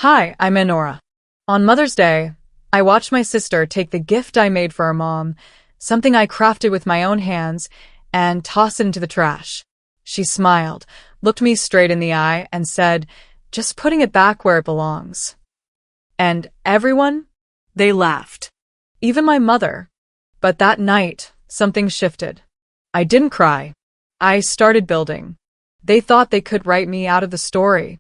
Hi, I'm Enora. On Mother's Day, I watched my sister take the gift I made for her mom, something I crafted with my own hands, and toss it into the trash. She smiled, looked me straight in the eye, and said, "Just putting it back where it belongs." And everyone? They laughed. Even my mother. But that night, something shifted. I didn't cry. I started building. They thought they could write me out of the story.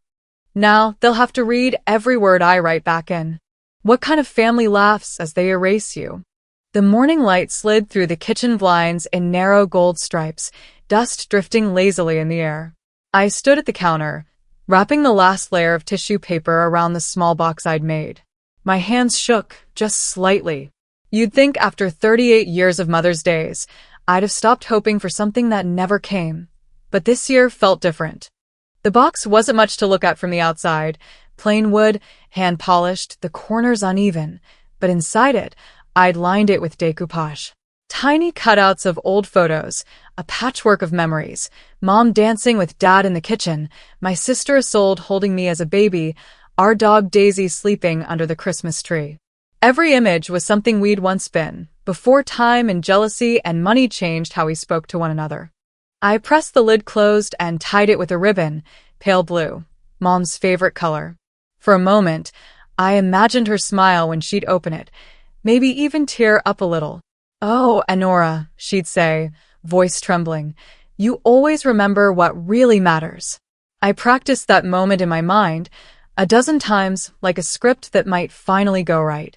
Now they'll have to read every word I write back in. What kind of family laughs as they erase you? The morning light slid through the kitchen blinds in narrow gold stripes, dust drifting lazily in the air. I stood at the counter, wrapping the last layer of tissue paper around the small box I'd made. My hands shook, just slightly. You'd think after 38 years of Mother's Days, I'd have stopped hoping for something that never came. But this year felt different. The box wasn't much to look at from the outside. Plain wood, hand-polished, the corners uneven. But inside it, I'd lined it with decoupage. Tiny cutouts of old photos, a patchwork of memories. Mom dancing with Dad in the kitchen, my sister Isolde holding me as a baby, our dog Daisy sleeping under the Christmas tree. Every image was something we'd once been, before time and jealousy and money changed how we spoke to one another. I pressed the lid closed and tied it with a ribbon, pale blue, Mom's favorite color. For a moment, I imagined her smile when she'd open it, maybe even tear up a little. "Oh, Enora," she'd say, voice trembling, "you always remember what really matters." I practiced that moment in my mind, a dozen times, like a script that might finally go right.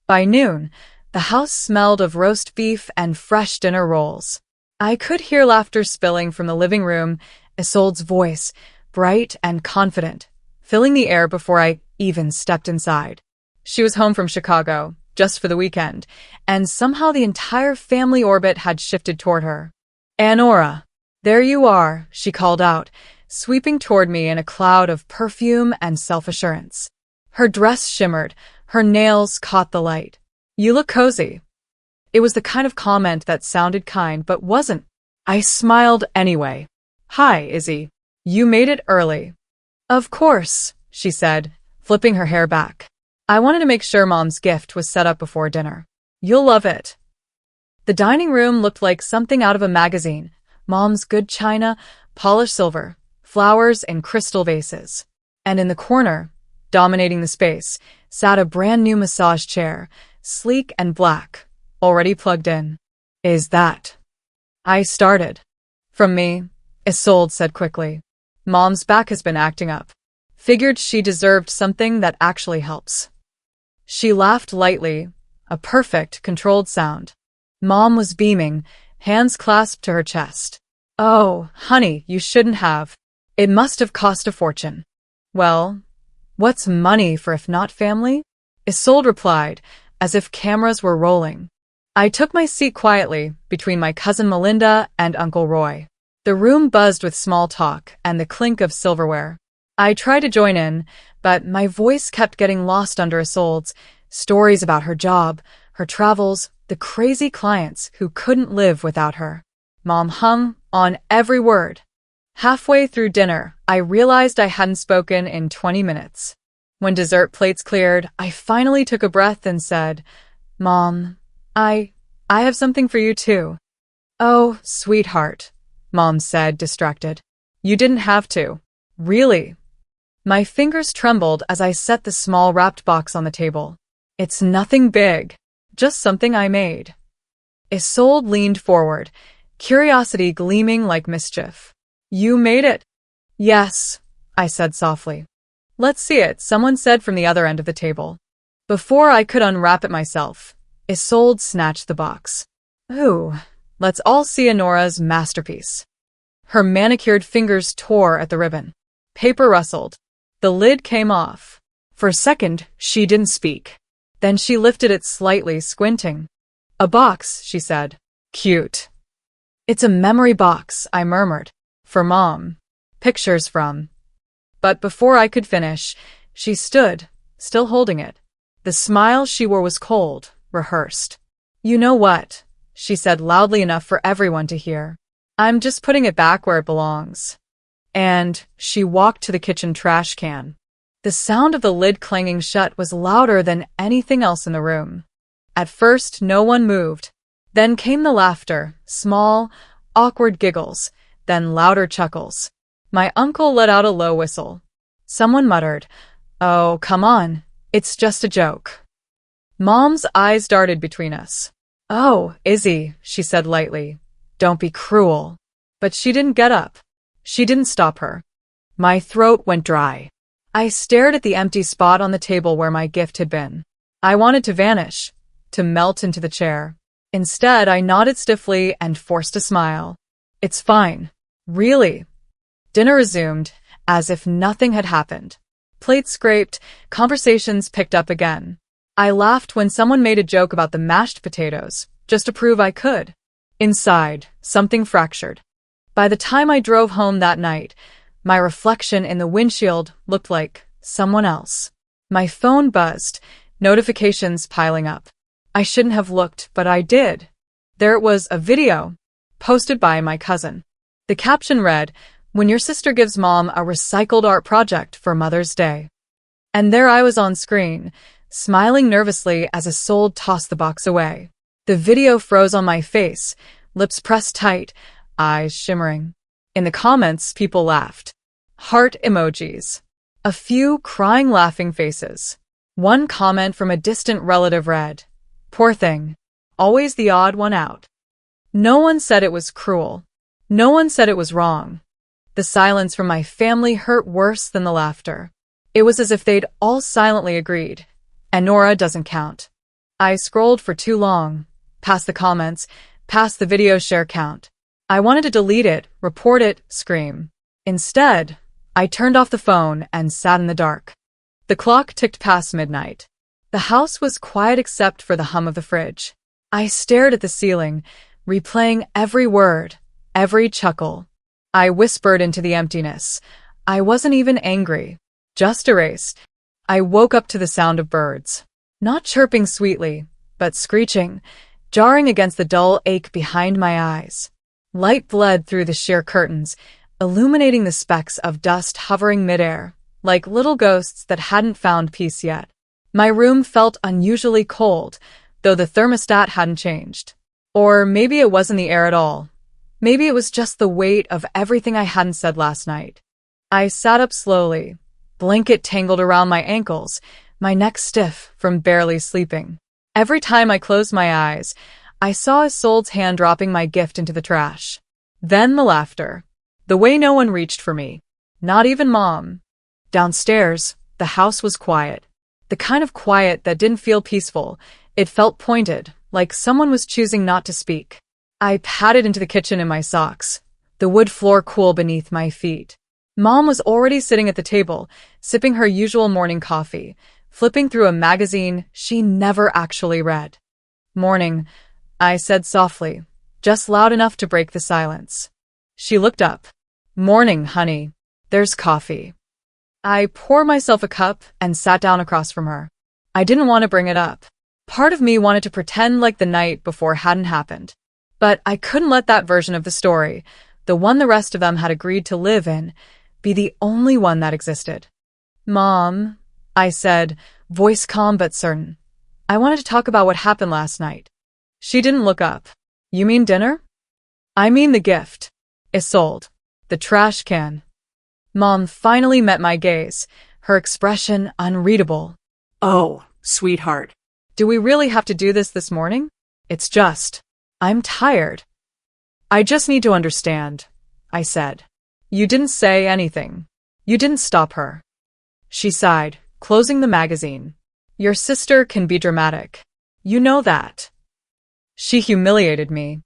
By noon, the house smelled of roast beef and fresh dinner rolls. I could hear laughter spilling from the living room, Isolde's voice, bright and confident, filling the air before I even stepped inside. She was home from Chicago, just for the weekend, and somehow the entire family orbit had shifted toward her. "Enora, there you are," she called out, sweeping toward me in a cloud of perfume and self-assurance. Her dress shimmered, her nails caught the light. "You look cozy." It was the kind of comment that sounded kind but wasn't. I smiled anyway. "Hi, Izzy. You made it early." "Of course," she said, flipping her hair back. "I wanted to make sure Mom's gift was set up before dinner. You'll love it." The dining room looked like something out of a magazine. Mom's good china, polished silver, flowers in crystal vases. And in the corner, dominating the space, sat a brand new massage chair, sleek and black, already plugged in. "Is that?" I started. "From me," Isolde said quickly. "Mom's back has been acting up. Figured she deserved something that actually helps." She laughed lightly, a perfect, controlled sound. Mom was beaming, hands clasped to her chest. "Oh, honey, you shouldn't have. It must have cost a fortune." "Well, what's money for if not family?" Isolde replied, as if cameras were rolling. I took my seat quietly between my cousin Melinda and Uncle Roy. The room buzzed with small talk and the clink of silverware. I tried to join in, but my voice kept getting lost under Isolde's stories about her job, her travels, the crazy clients who couldn't live without her. Mom hung on every word. Halfway through dinner, I realized I hadn't spoken in 20 minutes. When dessert plates cleared, I finally took a breath and said, "Mom, I have something for you too." "Oh, sweetheart," Mom said, distracted. "You didn't have to." "Really?" My fingers trembled as I set the small wrapped box on the table. "It's nothing big, just something I made." Isolde leaned forward, curiosity gleaming like mischief. "You made it?" "Yes," I said softly. "Let's see it," someone said from the other end of the table. Before I could unwrap it myself, Isolde snatched the box. "Ooh, let's all see Enora's masterpiece." Her manicured fingers tore at the ribbon. Paper rustled. The lid came off. For a second, she didn't speak. Then she lifted it slightly, squinting. "A box," she said. "Cute." "It's a memory box," I murmured. "For Mom. Pictures from." But before I could finish, she stood, still holding it. The smile she wore was cold, rehearsed. "You know what?" she said loudly enough for everyone to hear. "I'm just putting it back where it belongs." And she walked to the kitchen trash can. The sound of the lid clanging shut was louder than anything else in the room. At first, no one moved. Then came the laughter, small, awkward giggles, then louder chuckles. My uncle let out a low whistle. Someone muttered, "Oh, come on, it's just a joke." Mom's eyes darted between us. "Oh, Izzy," she said lightly, "don't be cruel." But she didn't get up. She didn't stop her. My throat went dry. I stared at the empty spot on the table where my gift had been. I wanted to vanish, to melt into the chair. Instead, I nodded stiffly and forced a smile. "It's fine. Really." Dinner resumed, as if nothing had happened. Plates scraped, conversations picked up again. I laughed when someone made a joke about the mashed potatoes, just to prove I could. Inside, something fractured. By the time I drove home that night, my reflection in the windshield looked like someone else. My phone buzzed, notifications piling up. I shouldn't have looked, but I did. There it was, a video, posted by my cousin. The caption read, "When your sister gives mom a recycled art project for Mother's Day." And there I was on screen, smiling nervously as a soul tossed the box away. The video froze on my face, lips pressed tight, eyes shimmering. In the comments, people laughed. Heart emojis. A few crying, laughing faces. One comment from a distant relative read, "Poor thing. Always the odd one out." No one said it was cruel. No one said it was wrong. The silence from my family hurt worse than the laughter. It was as if they'd all silently agreed. And Nora doesn't count. I scrolled for too long, past the comments, past the video share count. I wanted to delete it, report it, scream. Instead, I turned off the phone and sat in the dark. The clock ticked past midnight. The house was quiet except for the hum of the fridge. I stared at the ceiling, replaying every word, every chuckle. I whispered into the emptiness. I wasn't even angry, just erased. I woke up to the sound of birds. Not chirping sweetly, but screeching, jarring against the dull ache behind my eyes. Light bled through the sheer curtains, illuminating the specks of dust hovering midair, like little ghosts that hadn't found peace yet. My room felt unusually cold, though the thermostat hadn't changed. Or maybe it wasn't the air at all. Maybe it was just the weight of everything I hadn't said last night. I sat up slowly, blanket tangled around my ankles, my neck stiff from barely sleeping. Every time I closed my eyes, I saw Isolde's hand dropping my gift into the trash. Then the laughter. The way no one reached for me. Not even Mom. Downstairs, the house was quiet. The kind of quiet that didn't feel peaceful. It felt pointed, like someone was choosing not to speak. I padded into the kitchen in my socks, the wood floor cool beneath my feet. Mom was already sitting at the table, sipping her usual morning coffee, flipping through a magazine she never actually read. "Morning," I said softly, just loud enough to break the silence. She looked up. "Morning, honey. There's coffee." I poured myself a cup and sat down across from her. I didn't want to bring it up. Part of me wanted to pretend like the night before hadn't happened. But I couldn't let that version of the story, the one the rest of them had agreed to live in, be the only one that existed. "Mom," I said, voice calm but certain. "I wanted to talk about what happened last night." She didn't look up. "You mean dinner?" "I mean the gift. Isolde. The trash can." Mom finally met my gaze, her expression unreadable. "Oh, sweetheart. "Do we really have to do this morning?" "It's just, I'm tired." "I just need to understand," I said. "You didn't say anything. You didn't stop her." She sighed, closing the magazine. "Your sister can be dramatic. You know that." She humiliated me.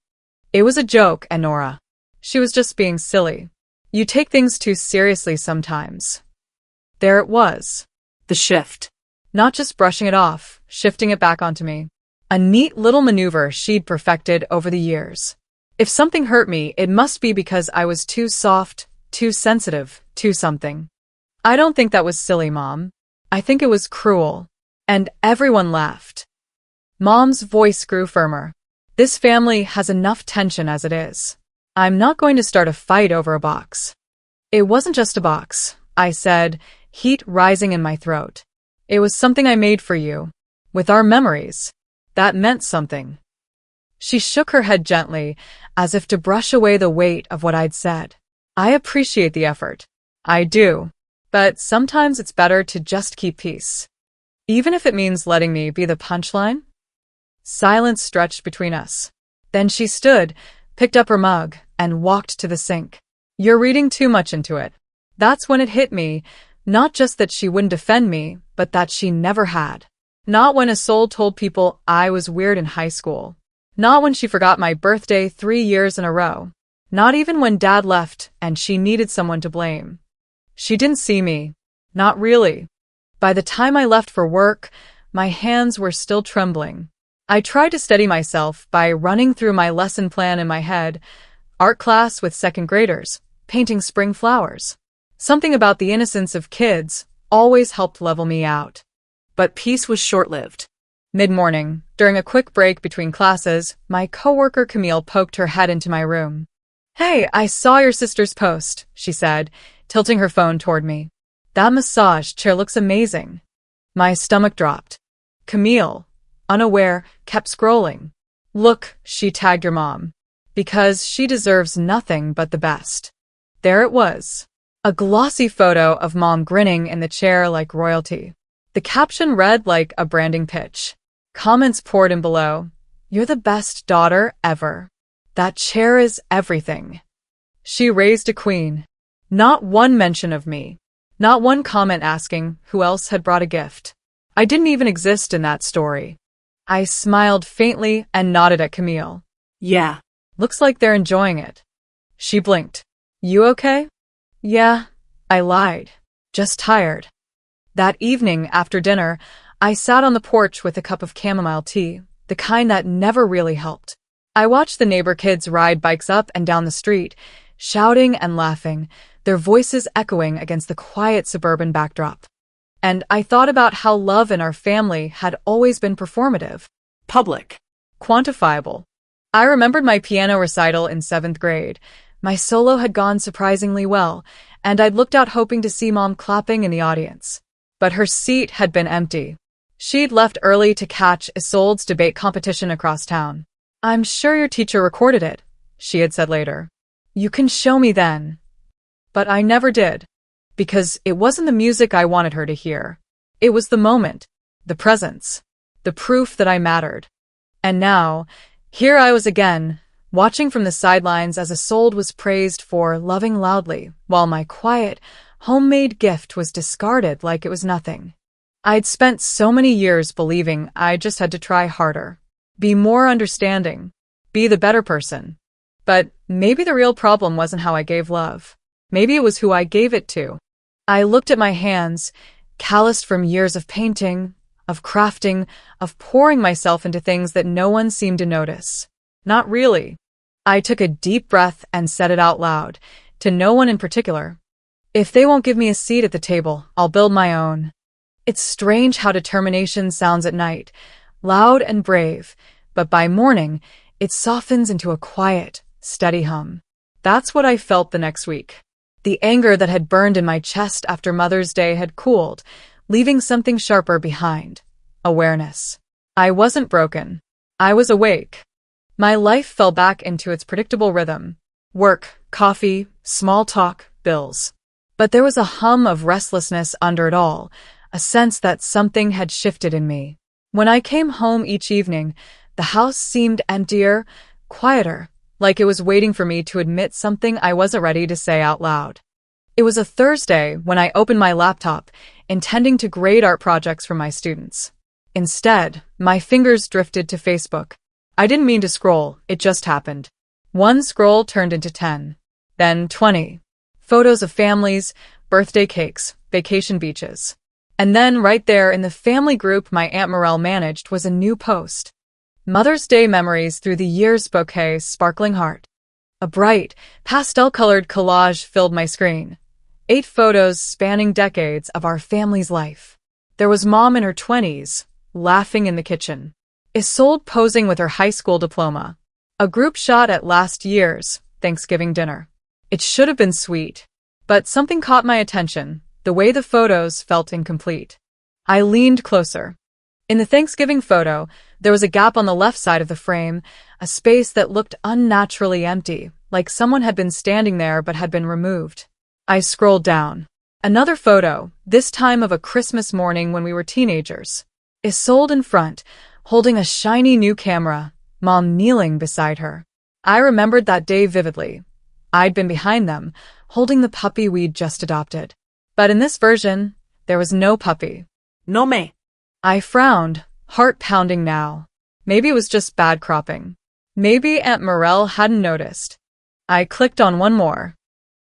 It was a joke, Nora. She was just being silly. You take things too seriously sometimes. There it was. The shift. Not just brushing it off, shifting it back onto me. A neat little maneuver she'd perfected over the years. If something hurt me, it must be because I was too soft, too sensitive, too something. I don't think that was silly, Mom. I think it was cruel. And everyone laughed. Mom's voice grew firmer. This family has enough tension as it is. I'm not going to start a fight over a box. It wasn't just a box, I said, heat rising in my throat. It was something I made for you. With our memories. That meant something. She shook her head gently, as if to brush away the weight of what I'd said. I appreciate the effort. I do. But sometimes it's better to just keep peace. Even if it means letting me be the punchline? Silence stretched between us. Then she stood, picked up her mug, and walked to the sink. You're reading too much into it. That's when it hit me, not just that she wouldn't defend me, but that she never had. Not when Isolde told people I was weird in high school. Not when she forgot my birthday 3 years in a row. Not even when Dad left and she needed someone to blame. She didn't see me. Not really. By the time I left for work, my hands were still trembling. I tried to steady myself by running through my lesson plan in my head. Art class with second graders, painting spring flowers. Something about the innocence of kids always helped level me out. But peace was short-lived. Mid-morning, during a quick break between classes, my coworker Camille poked her head into my room. Hey, I saw your sister's post, she said, tilting her phone toward me. That massage chair looks amazing. My stomach dropped. Camille, unaware, kept scrolling. Look, she tagged your mom. Because she deserves nothing but the best. There it was. A glossy photo of Mom grinning in the chair like royalty. The caption read like a branding pitch. Comments poured in below. You're the best daughter ever. That chair is everything. She raised a queen. Not one mention of me. Not one comment asking who else had brought a gift. I didn't even exist in that story. I smiled faintly and nodded at Camille. Yeah. Looks like they're enjoying it. She blinked. You okay? Yeah, I lied. Just tired. That evening, after dinner, I sat on the porch with a cup of chamomile tea, the kind that never really helped. I watched the neighbor kids ride bikes up and down the street, shouting and laughing, their voices echoing against the quiet suburban backdrop. And I thought about how love in our family had always been performative. Public. Quantifiable. I remembered my piano recital in 7th grade. My solo had gone surprisingly well, and I'd looked out hoping to see Mom clapping in the audience. But her seat had been empty. She'd left early to catch Isolde's debate competition across town. I'm sure your teacher recorded it, she had said later. You can show me then. But I never did. Because it wasn't the music I wanted her to hear. It was the moment, the presence, the proof that I mattered. And now, here I was again, watching from the sidelines as Isolde was praised for loving loudly, while my quiet, homemade gift was discarded like it was nothing. I'd spent so many years believing I just had to try harder, be more understanding, be the better person. But maybe the real problem wasn't how I gave love. Maybe it was who I gave it to. I looked at my hands, calloused from years of painting, of crafting, of pouring myself into things that no one seemed to notice. Not really. I took a deep breath and said it out loud, to no one in particular. If they won't give me a seat at the table, I'll build my own. It's strange how determination sounds at night, loud and brave, but by morning, it softens into a quiet, steady hum. That's what I felt the next week. The anger that had burned in my chest after Mother's Day had cooled, leaving something sharper behind. Awareness. I wasn't broken. I was awake. My life fell back into its predictable rhythm. Work, coffee, small talk, bills. But there was a hum of restlessness under it all, a sense that something had shifted in me. When I came home each evening, the house seemed emptier, quieter, like it was waiting for me to admit something I wasn't ready to say out loud. It was a Thursday when I opened my laptop, intending to grade art projects for my students. Instead, my fingers drifted to Facebook. I didn't mean to scroll, it just happened. One scroll turned into 10, then 20. Photos of families, birthday cakes, vacation beaches. And then right there in the family group my Aunt Morel managed was a new post. Mother's Day memories through the years bouquet sparkling heart. A bright, pastel-colored collage filled my screen. 8 photos spanning decades of our family's life. There was Mom in her 20s, laughing in the kitchen. Isolde posing with her high school diploma. A group shot at last year's Thanksgiving dinner. It should have been sweet. But something caught my attention. The the way the photos felt incomplete. I leaned closer. In the Thanksgiving photo, there was a gap on the left side of the frame, a space that looked unnaturally empty, like someone had been standing there but had been removed. I scrolled down. Another photo, this time of a Christmas morning when we were teenagers. Isolde in front, holding a shiny new camera, Mom kneeling beside her. I remembered that day vividly. I'd been behind them, holding the puppy we'd just adopted. But in this version, there was no puppy. No me. I frowned, heart pounding now. Maybe it was just bad cropping. Maybe Aunt Morel hadn't noticed. I clicked on one more.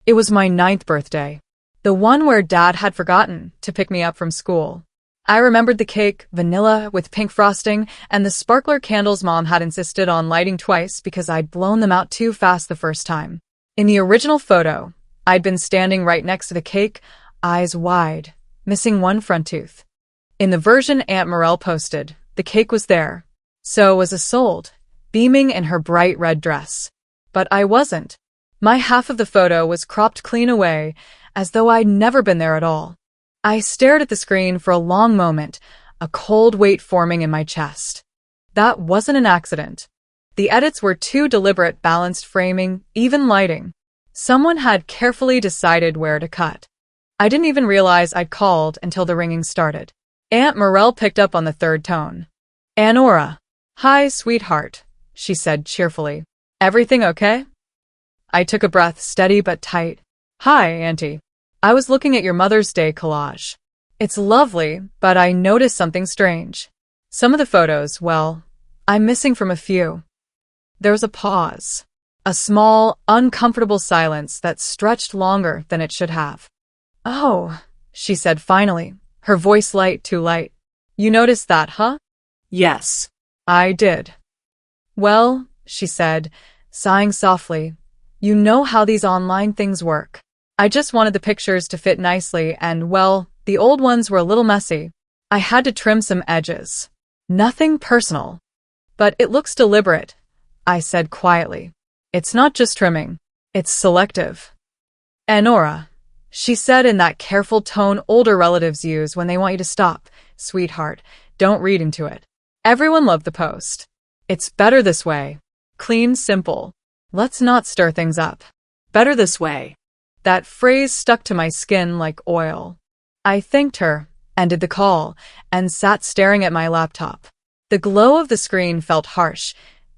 It was my 9th birthday. The one where Dad had forgotten to pick me up from school. I remembered the cake, vanilla with pink frosting, and the sparkler candles Mom had insisted on lighting twice because I'd blown them out too fast the first time. In the original photo, I'd been standing right next to the cake, eyes wide, missing one front tooth. In the version Aunt Morel posted, the cake was there. So was Isolde, beaming in her bright red dress. But I wasn't. My half of the photo was cropped clean away, as though I'd never been there at all. I stared at the screen for a long moment, a cold weight forming in my chest. That wasn't an accident. The edits were too deliberate, balanced framing, even lighting. Someone had carefully decided where to cut. I didn't even realize I'd called until the ringing started. Aunt Morel picked up on the third tone. "Anora." "Hi, sweetheart," she said cheerfully. "Everything okay?" I took a breath, steady but tight. "Hi, Auntie. I was looking at your Mother's Day collage. It's lovely, but I noticed something strange. Some of the photos, well, I'm missing from a few." There was a pause. A small, uncomfortable silence that stretched longer than it should have. "Oh," she said finally, her voice light, too light. "You noticed that, huh?" Yes. I did. "Well," she said, sighing softly, "you know how these online things work. I just wanted the pictures to fit nicely and, well, the old ones were a little messy. I had to trim some edges. Nothing personal. But it looks deliberate," I said quietly. "It's not just trimming. It's selective." "Anora," she said in that careful tone older relatives use when they want you to stop. "Sweetheart, don't read into it. Everyone loved the post. It's better this way. Clean, simple. Let's not stir things up. Better this way." That phrase stuck to my skin like oil. I thanked her, ended the call, and sat staring at my laptop. The glow of the screen felt harsh,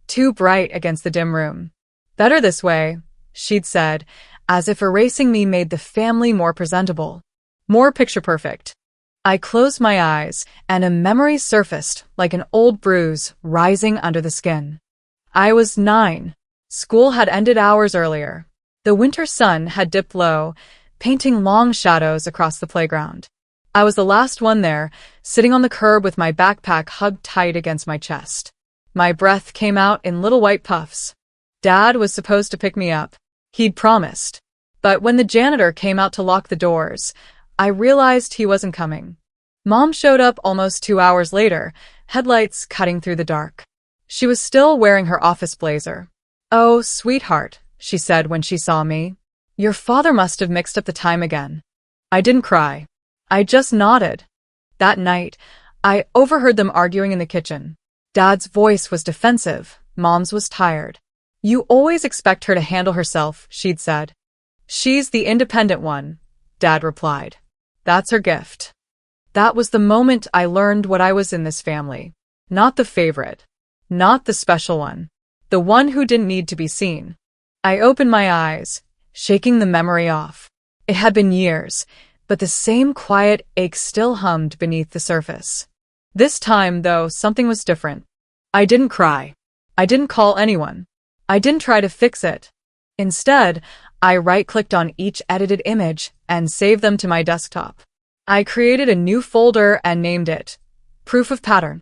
too bright against the dim room. "Better this way," she'd said, as if erasing me made the family more presentable. More picture-perfect. I closed my eyes, and a memory surfaced like an old bruise rising under the skin. I was 9. School had ended hours earlier. The winter sun had dipped low, painting long shadows across the playground. I was the last one there, sitting on the curb with my backpack hugged tight against my chest. My breath came out in little white puffs. Dad was supposed to pick me up. He'd promised. But when the janitor came out to lock the doors, I realized he wasn't coming. Mom showed up almost 2 hours later, headlights cutting through the dark. She was still wearing her office blazer. "Oh, sweetheart," she said when she saw me. "Your father must have mixed up the time again." I didn't cry. I just nodded. That night, I overheard them arguing in the kitchen. Dad's voice was defensive, Mom's was tired. "You always expect her to handle herself," she'd said. "She's the independent one," Dad replied. "That's her gift." That was the moment I learned what I was in this family. Not the favorite. Not the special one. The one who didn't need to be seen. I opened my eyes, shaking the memory off. It had been years, but the same quiet ache still hummed beneath the surface. This time, though, something was different. I didn't cry. I didn't call anyone. I didn't try to fix it. Instead, I right-clicked on each edited image and saved them to my desktop. I created a new folder and named it Proof of Pattern.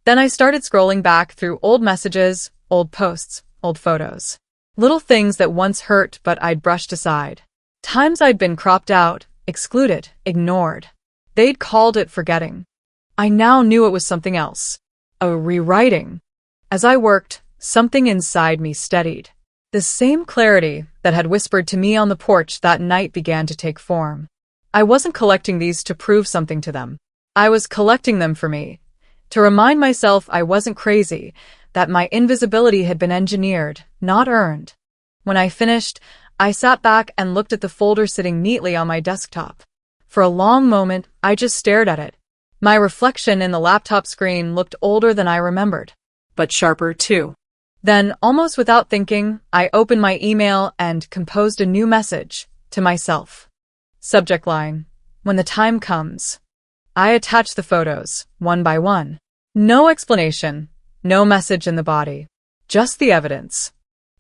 Then I started scrolling back through old messages, old posts, old photos. Little things that once hurt but I'd brushed aside. Times I'd been cropped out, excluded, ignored. They'd called it forgetting. I now knew it was something else. A rewriting. As I worked, something inside me steadied. The same clarity that had whispered to me on the porch that night began to take form. I wasn't collecting these to prove something to them. I was collecting them for me, to remind myself I wasn't crazy, that my invisibility had been engineered, not earned. When I finished, I sat back and looked at the folder sitting neatly on my desktop. For a long moment, I just stared at it. My reflection in the laptop screen looked older than I remembered. But sharper, too. Then, almost without thinking, I opened my email and composed a new message to myself. Subject line: when the time comes. I attached the photos, one by one. No explanation, no message in the body, just the evidence.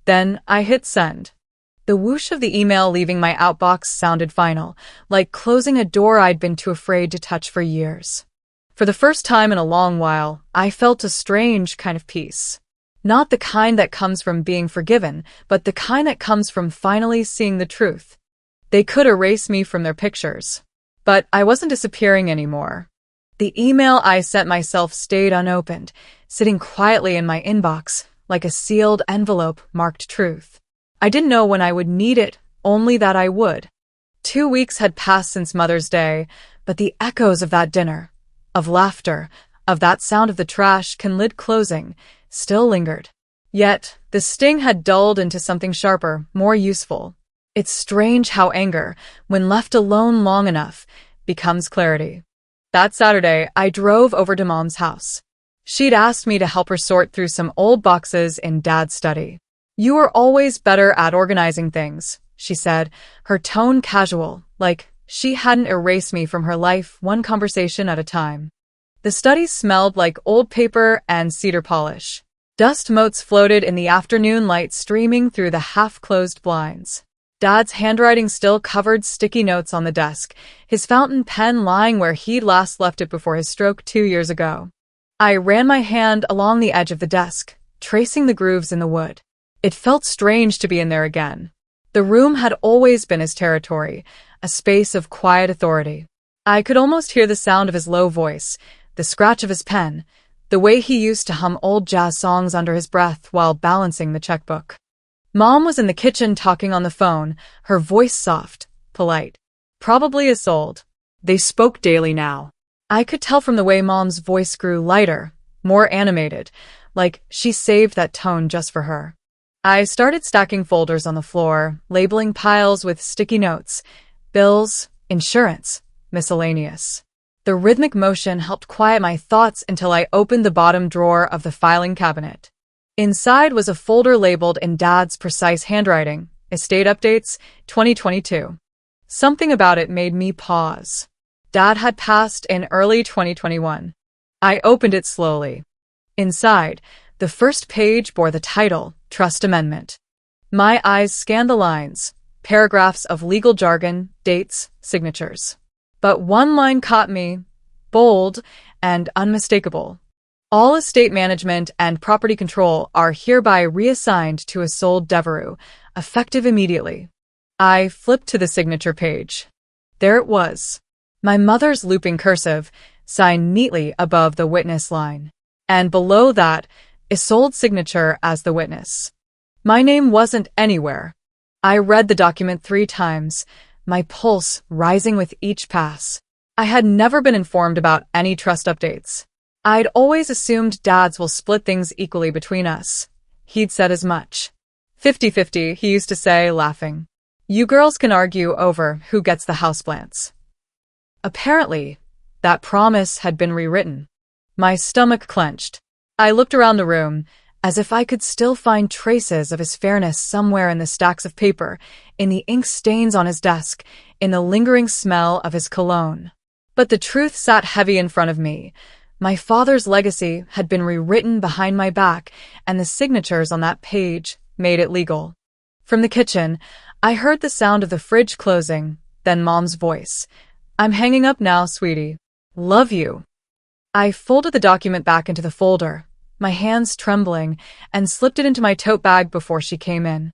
Then I hit send. The whoosh of the email leaving my outbox sounded final, like closing a door I'd been too afraid to touch for years. For the first time in a long while, I felt a strange kind of peace. Not the kind that comes from being forgiven, but the kind that comes from finally seeing the truth. They could erase me from their pictures, but I wasn't disappearing anymore. The email I sent myself stayed unopened, sitting quietly in my inbox, like a sealed envelope marked truth. I didn't know when I would need it, only that I would. 2 weeks had passed since Mother's Day, but the echoes of that dinner, of laughter, of that sound of the trash can lid closing, still lingered. Yet, the sting had dulled into something sharper, more useful. It's strange how anger, when left alone long enough, becomes clarity. That Saturday, I drove over to Mom's house. She'd asked me to help her sort through some old boxes in Dad's study. "You were always better at organizing things," she said, her tone casual, like she hadn't erased me from her life one conversation at a time. The study smelled like old paper and cedar polish. Dust motes floated in the afternoon light streaming through the half-closed blinds. Dad's handwriting still covered sticky notes on the desk, his fountain pen lying where he'd last left it before his stroke 2 years ago. I ran my hand along the edge of the desk, tracing the grooves in the wood. It felt strange to be in there again. The room had always been his territory, a space of quiet authority. I could almost hear the sound of his low voice, the scratch of his pen, the way he used to hum old jazz songs under his breath while balancing the checkbook. Mom was in the kitchen talking on the phone, her voice soft, polite. Probably Isolde. They spoke daily now. I could tell from the way Mom's voice grew lighter, more animated, like she saved that tone just for her. I started stacking folders on the floor, labeling piles with sticky notes, bills, insurance, miscellaneous. The rhythmic motion helped quiet my thoughts until I opened the bottom drawer of the filing cabinet. Inside was a folder labeled in Dad's precise handwriting, Estate Updates, 2022. Something about it made me pause. Dad had passed in early 2021. I opened it slowly. Inside, the first page bore the title, Trust Amendment. My eyes scanned the lines, paragraphs of legal jargon, dates, signatures. But one line caught me, bold and unmistakable. All estate management and property control are hereby reassigned to Isolde Devereux, effective immediately. I flipped to the signature page. There it was. My mother's looping cursive, signed neatly above the witness line. And below that, Isolde's signature as the witness. My name wasn't anywhere. I read the document 3 times, my pulse rising with each pass. I had never been informed about any trust updates. I'd always assumed Dads will split things equally between us. He'd said as much. 50-50, he used to say, laughing. You girls can argue over who gets the houseplants. Apparently, that promise had been rewritten. My stomach clenched. I looked around the room, as if I could still find traces of his fairness somewhere in the stacks of paper, in the ink stains on his desk, in the lingering smell of his cologne. But the truth sat heavy in front of me. My father's legacy had been rewritten behind my back, and the signatures on that page made it legal. From the kitchen, I heard the sound of the fridge closing, then Mom's voice. I'm hanging up now, sweetie. Love you. I folded the document back into the folder, my hands trembling, and slipped it into my tote bag before she came in.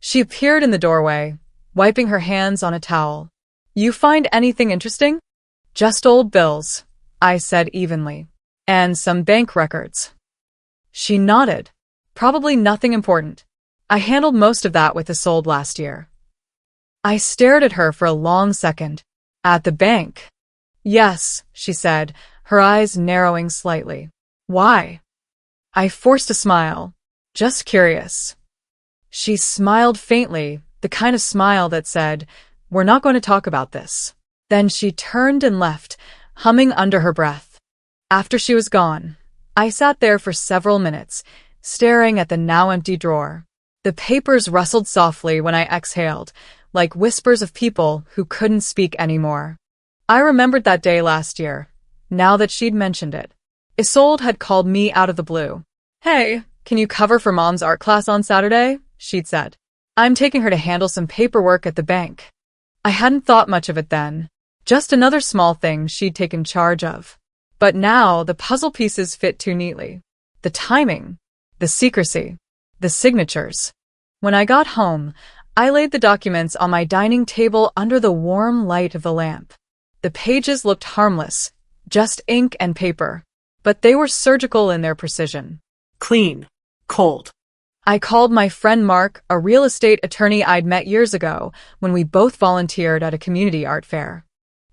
She appeared in the doorway, wiping her hands on a towel. You find anything interesting? Just old bills, I said evenly. And some bank records. She nodded. Probably nothing important. I handled most of that with Isolde last year. I stared at her for a long second. At the bank. Yes, she said, her eyes narrowing slightly. Why? I forced a smile. Just curious. She smiled faintly, the kind of smile that said, "We're not going to talk about this." Then she turned and left, humming under her breath. After she was gone, I sat there for several minutes, staring at the now empty drawer. The papers rustled softly when I exhaled, like whispers of people who couldn't speak anymore. I remembered that day last year, now that she'd mentioned it. Isolde had called me out of the blue. "Hey, can you cover for Mom's art class on Saturday?" she'd said. "I'm taking her to handle some paperwork at the bank." I hadn't thought much of it then. Just another small thing she'd taken charge of. But now the puzzle pieces fit too neatly. The timing, the secrecy, the signatures. When I got home, I laid the documents on my dining table under the warm light of the lamp. The pages looked harmless, just ink and paper, but they were surgical in their precision. Clean. Cold. I called my friend Mark, a real estate attorney I'd met years ago when we both volunteered at a community art fair.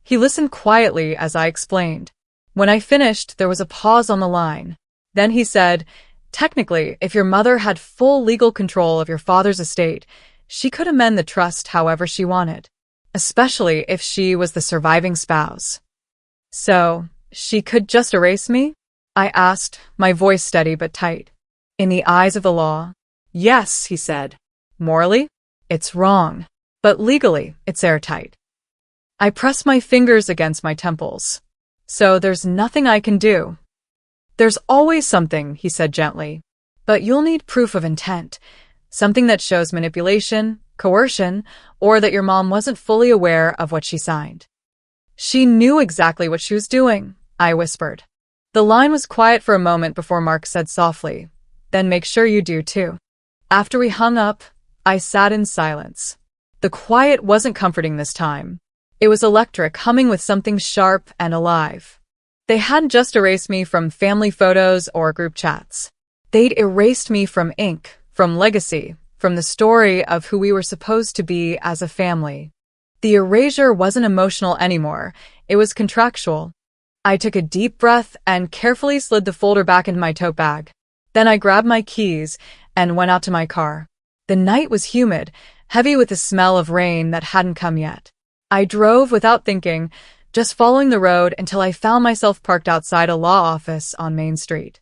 He listened quietly as I explained. When I finished, there was a pause on the line. Then he said, "Technically, if your mother had full legal control of your father's estate, she could amend the trust however she wanted, especially if she was the surviving spouse." "So, she could just erase me?" I asked, my voice steady but tight. "In the eyes of the law, yes," he said. "Morally, it's wrong. But legally, it's airtight." I pressed my fingers against my temples. "So there's nothing I can do?" "There's always something," he said gently. "But you'll need proof of intent. Something that shows manipulation, coercion, or that your mom wasn't fully aware of what she signed." "She knew exactly what she was doing," I whispered. The line was quiet for a moment before Mark said softly, "Then make sure you do too." After we hung up, I sat in silence. The quiet wasn't comforting this time. It was electric, humming with something sharp and alive. They hadn't just erased me from family photos or group chats. They'd erased me from ink, from legacy, from the story of who we were supposed to be as a family. The erasure wasn't emotional anymore, it was contractual. I took a deep breath and carefully slid the folder back into my tote bag. Then I grabbed my keys and went out to my car. The night was humid, heavy with the smell of rain that hadn't come yet. I drove without thinking, just following the road until I found myself parked outside a law office on Main Street.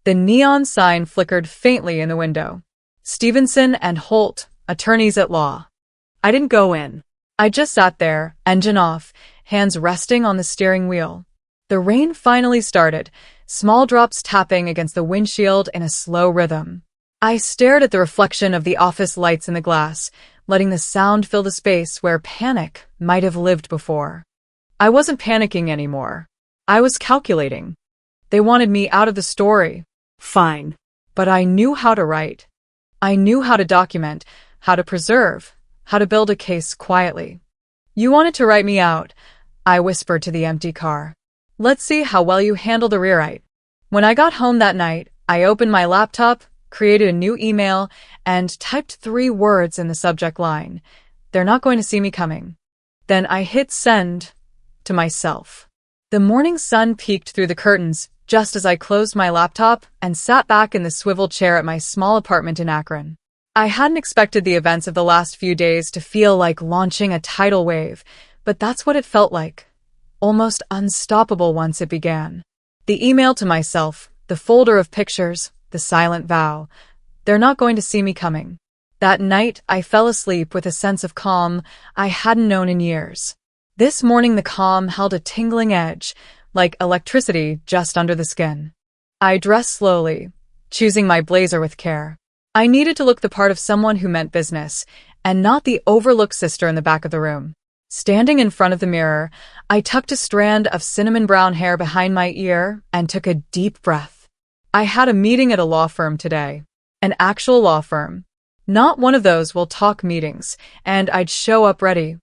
The neon sign flickered faintly in the window. Stevenson and Holt, attorneys at law. I didn't go in. I just sat there, engine off, hands resting on the steering wheel. The rain finally started, small drops tapping against the windshield in a slow rhythm. I stared at the reflection of the office lights in the glass, letting the sound fill the space where panic might have lived before. I wasn't panicking anymore. I was calculating. They wanted me out of the story. Fine. But I knew how to write. I knew how to document, how to preserve, how to build a case quietly. "You wanted to write me out," I whispered to the empty car. "Let's see how well you handle the rewrite." When I got home that night, I opened my laptop, created a new email, and typed 3 words in the subject line. "They're not going to see me coming." Then I hit send to myself. The morning sun peeked through the curtains just as I closed my laptop and sat back in the swivel chair at my small apartment in Akron. I hadn't expected the events of the last few days to feel like launching a tidal wave, but that's what it felt like. Almost unstoppable once it began. The email to myself, the folder of pictures, the silent vow. They're not going to see me coming. That night, I fell asleep with a sense of calm I hadn't known in years. This morning, the calm held a tingling edge, like electricity just under the skin. I dressed slowly, choosing my blazer with care. I needed to look the part of someone who meant business, and not the overlooked sister in the back of the room. Standing in front of the mirror, I tucked a strand of cinnamon brown hair behind my ear and took a deep breath. I had a meeting at a law firm today. An actual law firm. Not one of those we'll talk meetings, and I'd show up ready.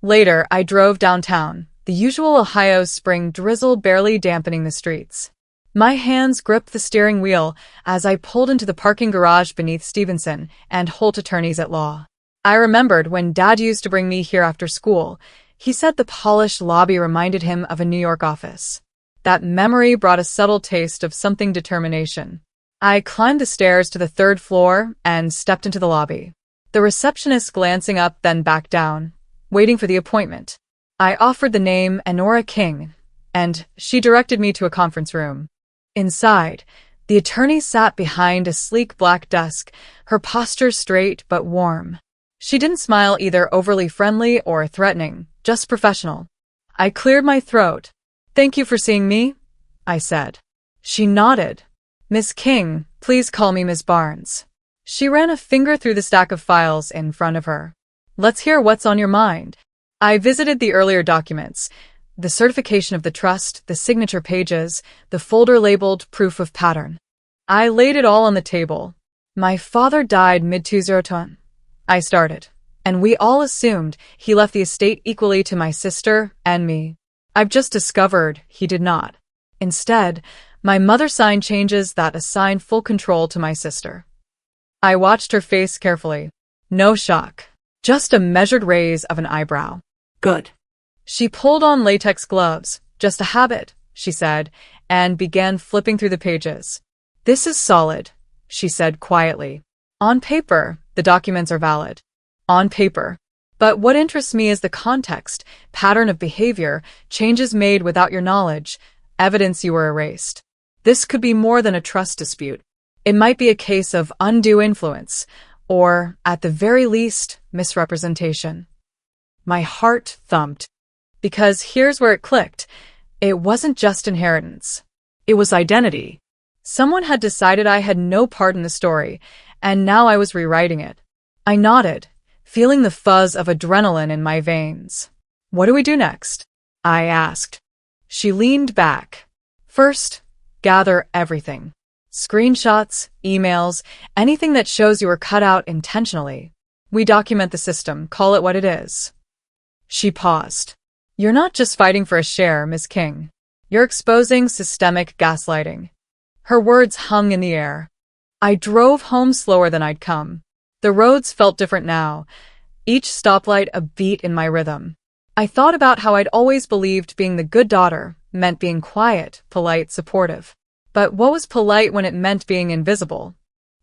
Later, I drove downtown, the usual Ohio spring drizzle barely dampening the streets. My hands gripped the steering wheel as I pulled into the parking garage beneath Stevenson and Holt attorneys at law. I remembered when Dad used to bring me here after school. He said the polished lobby reminded him of a New York office. That memory brought a subtle taste of something determination. I climbed the stairs to the third floor and stepped into the lobby. The receptionist glancing up then back down, waiting for the appointment. I offered the name Honora King, and she directed me to a conference room. Inside, the attorney sat behind a sleek black desk, her posture straight but warm. She didn't smile either overly friendly or threatening, just professional. I cleared my throat. "Thank you for seeing me," I said. She nodded. "Miss King, please call me Miss Barnes." She ran a finger through the stack of files in front of her. "Let's hear what's on your mind." I visited the earlier documents, the certification of the trust, the signature pages, the folder labeled proof of pattern. I laid it all on the table. "My father died mid-2010," I started, "and we all assumed he left the estate equally to my sister and me. I've just discovered he did not. Instead, my mother signed changes that assign full control to my sister." I watched her face carefully. No shock, just a measured raise of an eyebrow. Good. She pulled on latex gloves. "Just a habit," she said, and began flipping through the pages. "This is solid," she said quietly. "On paper, the documents are valid. On paper. But what interests me is the context, pattern of behavior, changes made without your knowledge, evidence you were erased. This could be more than a trust dispute. It might be a case of undue influence, or, at the very least, misrepresentation." My heart thumped. Because here's where it clicked. It wasn't just inheritance. It was identity. Someone had decided I had no part in the story, and now I was rewriting it. I nodded, feeling the fuzz of adrenaline in my veins. "What do we do next?" I asked. She leaned back. "First, gather everything. Screenshots, emails, anything that shows you were cut out intentionally. We document the system, call it what it is." She paused. "You're not just fighting for a share, Miss King. You're exposing systemic gaslighting." Her words hung in the air. I drove home slower than I'd come. The roads felt different now, each stoplight a beat in my rhythm. I thought about how I'd always believed being the good daughter meant being quiet, polite, supportive. But what was polite when it meant being invisible?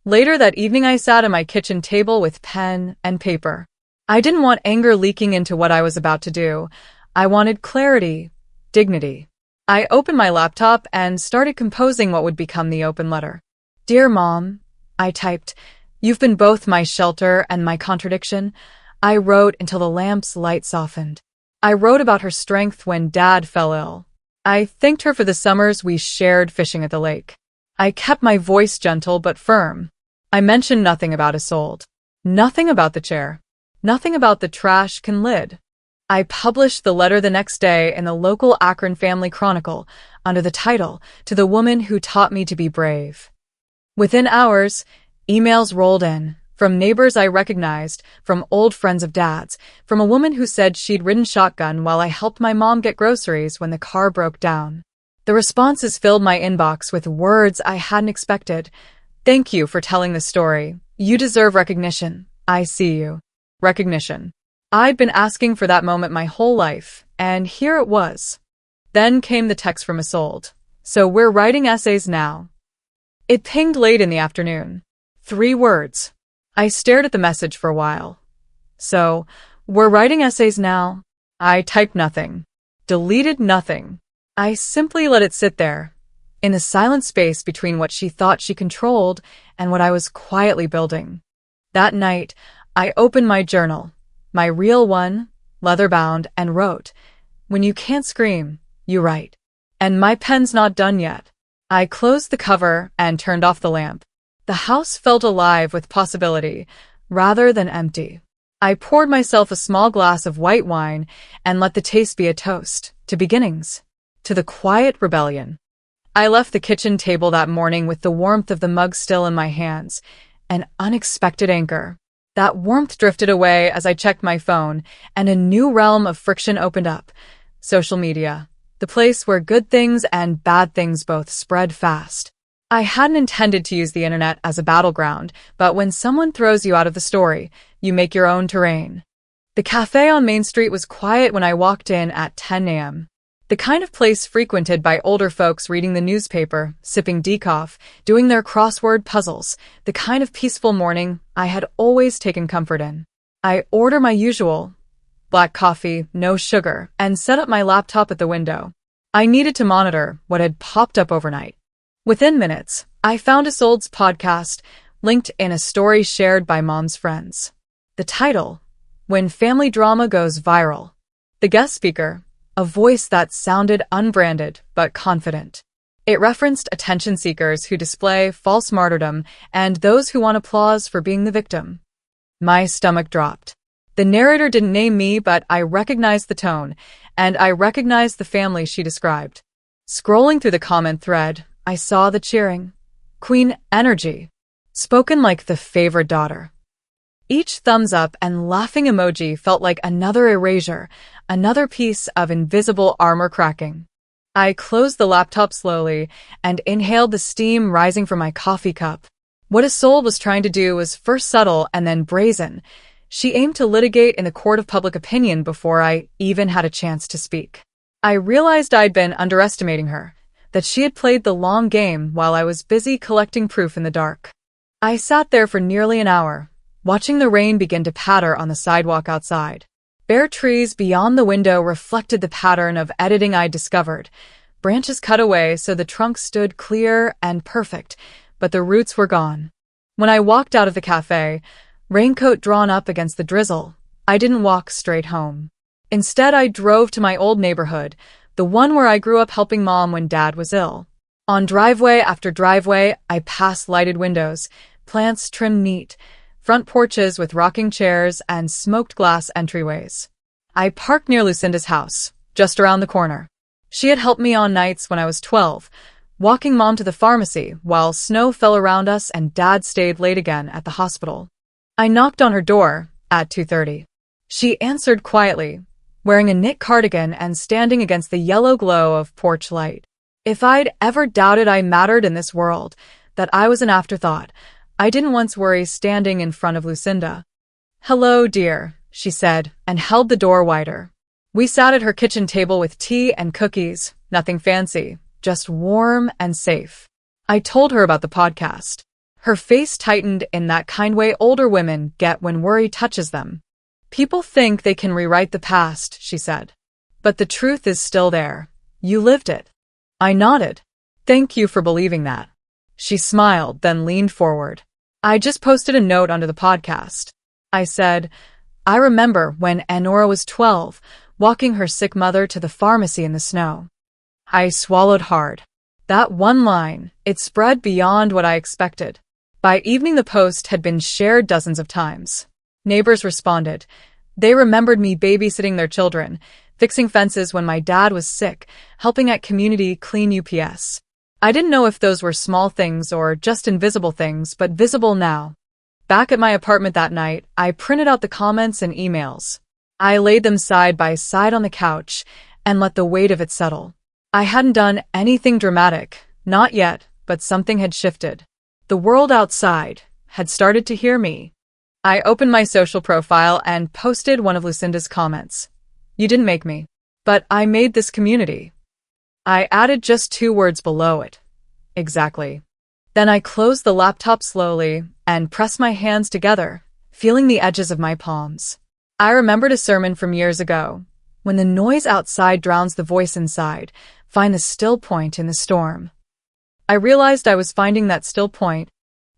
Later that evening I sat at my kitchen table with pen and paper. I didn't want anger leaking into what I was about to do. I wanted clarity, dignity. I opened my laptop and started composing what would become the open letter. "Dear Mom," I typed, "you've been both my shelter and my contradiction." I wrote until the lamp's light softened. I wrote about her strength when Dad fell ill. I thanked her for the summers we shared fishing at the lake. I kept my voice gentle but firm. I mentioned nothing about Isolde. Nothing about the chair. Nothing about the trash can lid. I published the letter the next day in the local Akron Family Chronicle under the title, "To the Woman Who Taught Me to Be Brave." Within hours, emails rolled in, from neighbors I recognized, from old friends of Dad's, from a woman who said she'd ridden shotgun while I helped my mom get groceries when the car broke down. The responses filled my inbox with words I hadn't expected. "Thank you for telling the story. You deserve recognition. I see you." Recognition. I'd been asking for that moment my whole life, and here it was. Then came the text from Isolde. "So we're writing essays now." It pinged late in the afternoon. 3 words. I stared at the message for a while. "So, we're writing essays now?" I typed nothing. Deleted nothing. I simply let it sit there, in the silent space between what she thought she controlled and what I was quietly building. That night, I opened my journal, my real one, leather-bound, and wrote, "When you can't scream, you write." And my pen's not done yet. I closed the cover and turned off the lamp. The house felt alive with possibility, rather than empty. I poured myself a small glass of white wine and let the taste be a toast to beginnings, to the quiet rebellion. I left the kitchen table that morning with the warmth of the mug still in my hands, an unexpected anchor. That warmth drifted away as I checked my phone, and a new realm of friction opened up. Social media, the place where good things and bad things both spread fast. I hadn't intended to use the internet as a battleground, but when someone throws you out of the story, you make your own terrain. The cafe on Main Street was quiet when I walked in at 10 a.m. The kind of place frequented by older folks reading the newspaper, sipping decaf, doing their crossword puzzles, the kind of peaceful morning I had always taken comfort in. I order my usual black coffee, no sugar, and set up my laptop at the window. I needed to monitor what had popped up overnight. Within minutes, I found a Sold's podcast linked in a story shared by Mom's friends. The title, When Family Drama Goes Viral. The guest speaker, a voice that sounded unbranded but confident. It referenced attention seekers who display false martyrdom and those who want applause for being the victim. My stomach dropped. The narrator didn't name me, but I recognized the tone, and I recognized the family she described. Scrolling through the comment thread, I saw the cheering. Queen energy. Spoken like the favored daughter. Each thumbs up and laughing emoji felt like another erasure, another piece of invisible armor cracking. I closed the laptop slowly and inhaled the steam rising from my coffee cup. What a soul was trying to do was first subtle and then brazen. She aimed to litigate in the court of public opinion before I even had a chance to speak. I realized I'd been underestimating her, that she had played the long game while I was busy collecting proof in the dark. I sat there for nearly an hour, watching the rain begin to patter on the sidewalk outside. Bare trees beyond the window reflected the pattern of editing I'd discovered. Branches cut away so the trunk stood clear and perfect, but the roots were gone. When I walked out of the cafe, raincoat drawn up against the drizzle, I didn't walk straight home. Instead, I drove to my old neighborhood, the one where I grew up helping Mom when Dad was ill. On driveway after driveway, I passed lighted windows, plants trimmed neat, front porches with rocking chairs and smoked glass entryways. I parked near Lucinda's house, just around the corner. She had helped me on nights when I was 12, walking Mom to the pharmacy while snow fell around us and Dad stayed late again at the hospital. I knocked on her door at 2:30. She answered quietly, wearing a knit cardigan and standing against the yellow glow of porch light. If I'd ever doubted I mattered in this world, that I was an afterthought, I didn't once worry standing in front of Lucinda. "Hello, dear," she said, and held the door wider. We sat at her kitchen table with tea and cookies, nothing fancy, just warm and safe. I told her about the podcast. Her face tightened in that kind way older women get when worry touches them. "People think they can rewrite the past," she said. "But the truth is still there. You lived it." I nodded. "Thank you for believing that." She smiled, then leaned forward. "I just posted a note under the podcast." I said, "I remember when Anora was 12, walking her sick mother to the pharmacy in the snow." I swallowed hard. That one line, it spread beyond what I expected. By evening, the post had been shared dozens of times. Neighbors responded. They remembered me babysitting their children, fixing fences when my dad was sick, helping at community clean UPS. I didn't know if those were small things or just invisible things, but visible now. Back at my apartment that night, I printed out the comments and emails. I laid them side by side on the couch and let the weight of it settle. I hadn't done anything dramatic, not yet, but something had shifted. The world outside had started to hear me. I opened my social profile and posted one of Lucinda's comments. "You didn't make me, but I made this community." I added just 2 words below it. Exactly. Then I closed the laptop slowly and pressed my hands together, feeling the edges of my palms. I remembered a sermon from years ago. When the noise outside drowns the voice inside, find the still point in the storm. I realized I was finding that still point.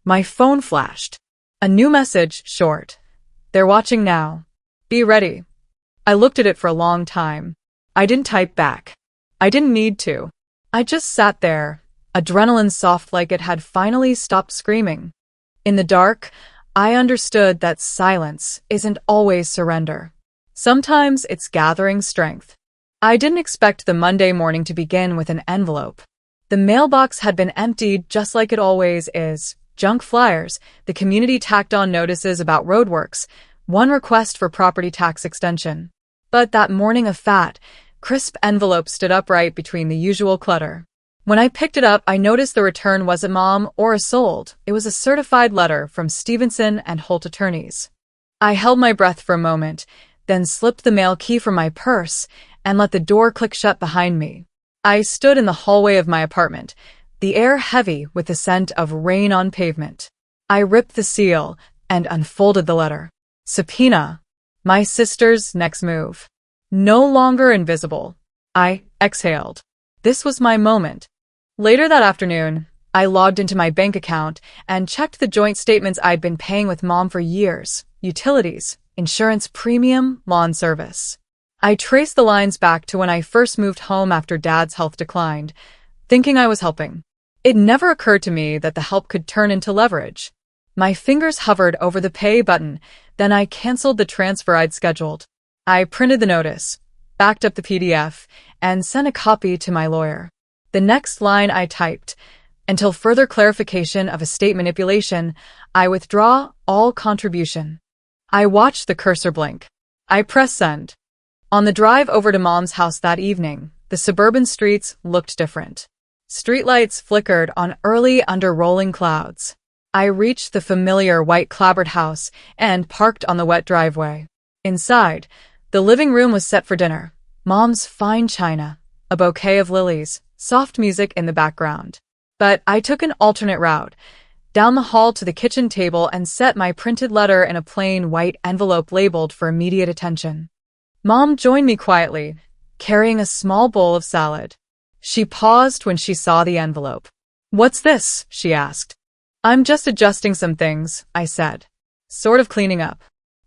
My phone flashed. A new message, short. "They're watching now. Be ready." I looked at it for a long time. I didn't type back. I didn't need to. I just sat there, adrenaline soft like it had finally stopped screaming. In the dark, I understood that silence isn't always surrender. Sometimes it's gathering strength. I didn't expect the Monday morning to begin with an envelope. The mailbox had been emptied just like it always is. Junk flyers, the community tacked on notices about roadworks, one request for property tax extension. But that morning a fat, crisp envelope stood upright between the usual clutter. When I picked it up, I noticed the return wasn't Mom or a sold. It was a certified letter from Stevenson and Holt Attorneys. I held my breath for a moment, then slipped the mail key from my purse and let the door click shut behind me. I stood in the hallway of my apartment, the air heavy with the scent of rain on pavement. I ripped the seal and unfolded the letter. Subpoena. My sister's next move. No longer invisible. I exhaled. This was my moment. Later that afternoon, I logged into my bank account and checked the joint statements I'd been paying with Mom for years: utilities, insurance premium, lawn service. I traced the lines back to when I first moved home after Dad's health declined, thinking I was helping. It never occurred to me that the help could turn into leverage. My fingers hovered over the pay button, then I canceled the transfer I'd scheduled. I printed the notice, backed up the PDF, and sent a copy to my lawyer. The next line I typed: until further clarification of estate manipulation, I withdraw all contribution. I watched the cursor blink. I pressed send. On the drive over to Mom's house that evening, the suburban streets looked different. Streetlights flickered on early under rolling clouds. I reached the familiar white clapboard house and parked on the wet driveway. Inside, the living room was set for dinner. Mom's fine china, a bouquet of lilies, soft music in the background. But I took an alternate route, down the hall to the kitchen table, and set my printed letter in a plain white envelope labeled for immediate attention. Mom joined me quietly, carrying a small bowl of salad. She paused when she saw the envelope. "What's this?" she asked. "I'm just adjusting some things," I said. "Sort of cleaning up."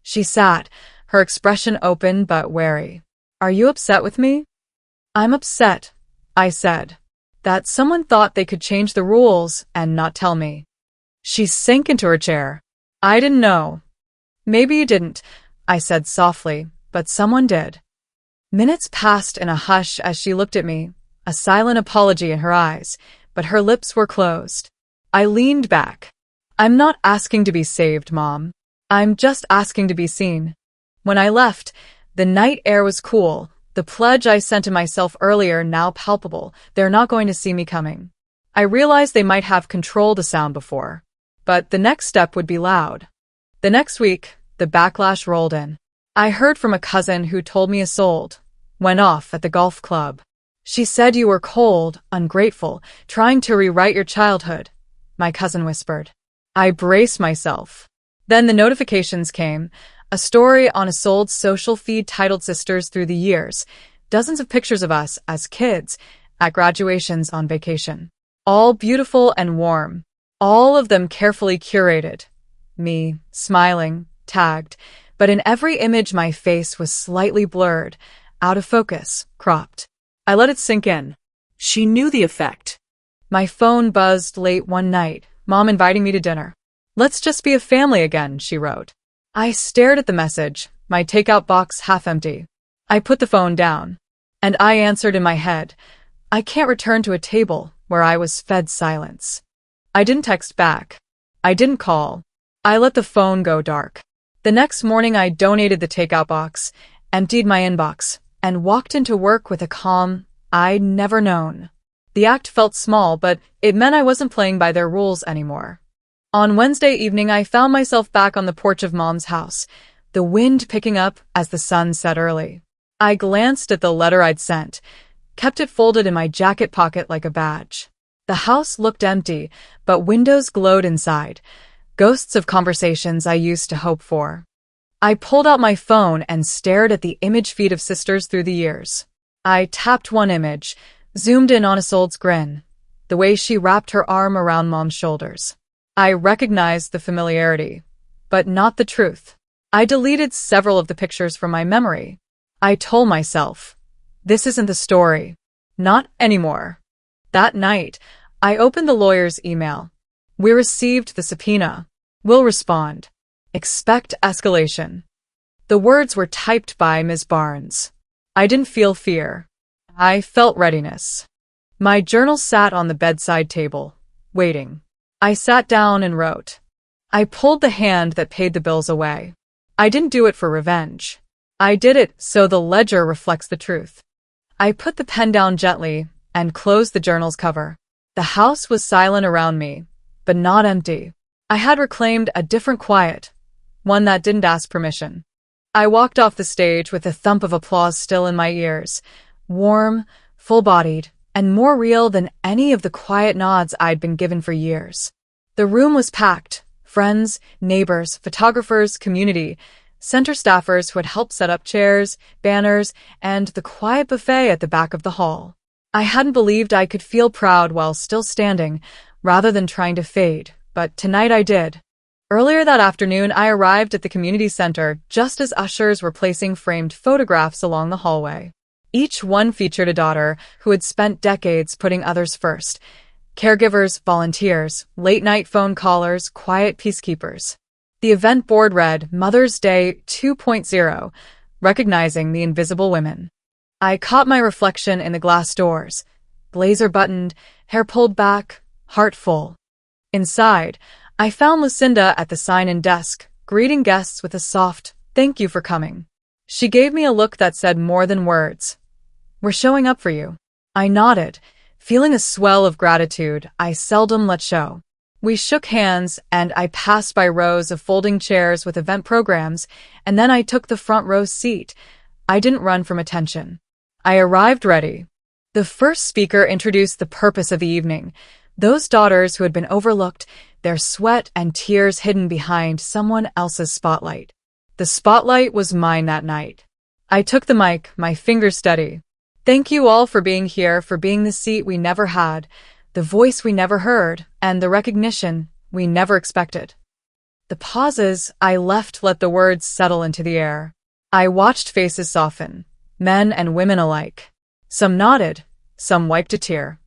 She sat, her expression open but wary. "Are you upset with me?" "I'm upset," I said, "that someone thought they could change the rules and not tell me." She sank into her chair. "I didn't know." "Maybe you didn't," I said softly, "but someone did." Minutes passed in a hush as she looked at me, a silent apology in her eyes, but her lips were closed. I leaned back. "I'm not asking to be saved, Mom. I'm just asking to be seen." When I left, the night air was cool, the pledge I sent to myself earlier now palpable: they're not going to see me coming. I realized they might have controlled the sound before, but the next step would be loud. The next week, the backlash rolled in. I heard from a cousin who told me a sold went off at the golf club. "She said you were cold, ungrateful, trying to rewrite your childhood," my cousin whispered. I braced myself. Then the notifications came, a story on a sold social feed titled "Sisters Through the Years," dozens of pictures of us as kids, at graduations, on vacation. All beautiful and warm, all of them carefully curated. Me, smiling, tagged, but in every image my face was slightly blurred, out of focus, cropped. I let it sink in. She knew the effect. My phone buzzed late one night, Mom inviting me to dinner. "Let's just be a family again," she wrote. I stared at the message, my takeout box half empty. I put the phone down, and I answered in my head, I can't return to a table where I was fed silence. I didn't text back. I didn't call. I let the phone go dark. The next morning I donated the takeout box, emptied my inbox, and walked into work with a calm I'd never known. The act felt small, but it meant I wasn't playing by their rules anymore. On Wednesday evening, I found myself back on the porch of Mom's house, the wind picking up as the sun set early. I glanced at the letter I'd sent, kept it folded in my jacket pocket like a badge. The house looked empty, but windows glowed inside, ghosts of conversations I used to hope for. I pulled out my phone and stared at the image feed of Sisters Through the Years. I tapped one image, zoomed in on Isolde's grin, the way she wrapped her arm around Mom's shoulders. I recognized the familiarity, but not the truth. I deleted several of the pictures from my memory. I told myself, this isn't the story. Not anymore. That night, I opened the lawyer's email. "We received the subpoena. We'll respond. Expect escalation." The words were typed by Ms. Barnes. I didn't feel fear. I felt readiness. My journal sat on the bedside table, waiting. I sat down and wrote. I pulled the hand that paid the bills away. I didn't do it for revenge. I did it so the ledger reflects the truth. I put the pen down gently and closed the journal's cover. The house was silent around me, but not empty. I had reclaimed a different quiet, one that didn't ask permission. I walked off the stage with the thump of applause still in my ears, warm, full-bodied, and more real than any of the quiet nods I'd been given for years. The room was packed. Friends, neighbors, photographers, community, center staffers who had helped set up chairs, banners, and the quiet buffet at the back of the hall. I hadn't believed I could feel proud while still standing, rather than trying to fade, but tonight I did. Earlier that afternoon, I arrived at the community center just as ushers were placing framed photographs along the hallway. Each one featured a daughter who had spent decades putting others first. Caregivers, volunteers, late-night phone callers, quiet peacekeepers. The event board read Mother's Day 2.0, recognizing the invisible women. I caught my reflection in the glass doors, blazer buttoned, hair pulled back, heart full. Inside, I found Lucinda at the sign-in desk, greeting guests with a soft, "Thank you for coming." She gave me a look that said more than words. "We're showing up for you." I nodded, feeling a swell of gratitude I seldom let show. We shook hands, and I passed by rows of folding chairs with event programs, and then I took the front row seat. I didn't run from attention. I arrived ready. The first speaker introduced the purpose of the evening. Those daughters who had been overlooked, their sweat and tears hidden behind someone else's spotlight. The spotlight was mine that night. I took the mic, my fingers steady. Thank you all for being here, for being the seat we never had, the voice we never heard, and the recognition we never expected. The pauses I left let the words settle into the air. I watched faces soften, men and women alike. Some nodded, some wiped a tear.